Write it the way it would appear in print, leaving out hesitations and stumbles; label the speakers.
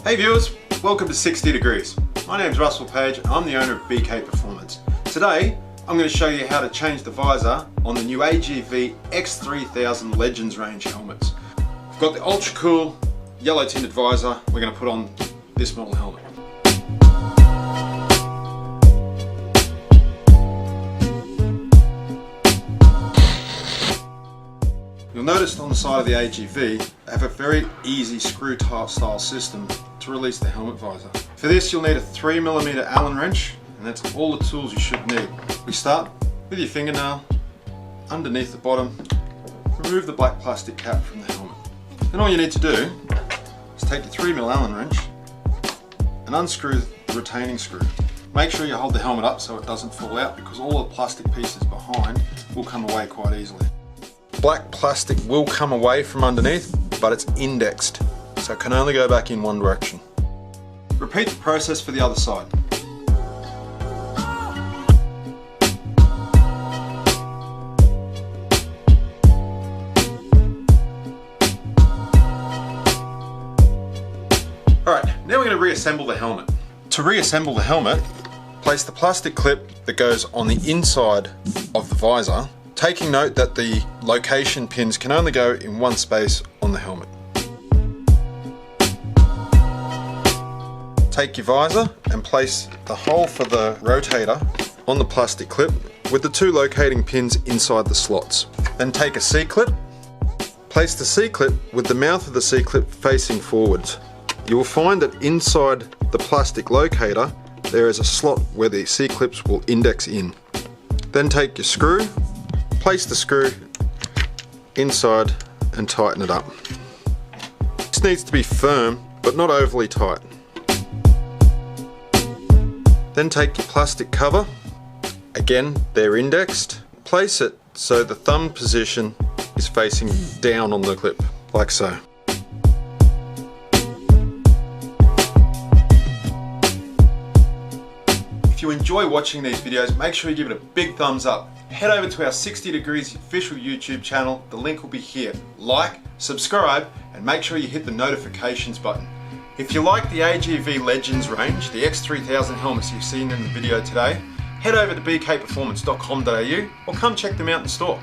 Speaker 1: Hey viewers, welcome to 60 Degrees. My name is Russell Page and I'm the owner of BKperformance. Today I'm going to show you how to change the visor on the new AGV X3000 Legends range helmets. We've got the ultra cool yellow tinted visor we're going to put on this model helmet. You'll notice on the side of the AGV they have a very easy screw style system to release the helmet visor. For this you'll need a 3mm Allen wrench, and that's all the tools you should need. We start with your fingernail underneath the bottom, remove the black plastic cap from the helmet. Then all you need to do is take your 3mm Allen wrench and unscrew the retaining screw. Make sure you hold the helmet up so it doesn't fall out, because all the plastic pieces behind will come away quite easily. Black plastic will come away from underneath, but it's indexed, so it can only go back in one direction. Repeat the process for the other side. Alright, now we're going to reassemble the helmet. To reassemble the helmet, place the plastic clip that goes on the inside of the visor, taking note that the location pins can only go in one space on the helmet. Take your visor and place the hole for the rotator on the plastic clip with the two locating pins inside the slots. Then take a C-clip, place the C-clip with the mouth of the C-clip facing forwards. You will find that inside the plastic locator there is a slot where the C-clips will index in. Then take your screw, place the screw inside and tighten it up. This needs to be firm but not overly tight. Then take your plastic cover, again they're indexed, place it so the thumb position is facing down on the clip, like so. If you enjoy watching these videos, make sure you give it a big thumbs up. Head over to our 60 Degrees official YouTube channel, the link will be here. Like, subscribe, and make sure you hit the notifications button. If you like the AGV Legends range, the X3000 helmets you've seen in the video today, head over to bkperformance.com.au or come check them out in the store.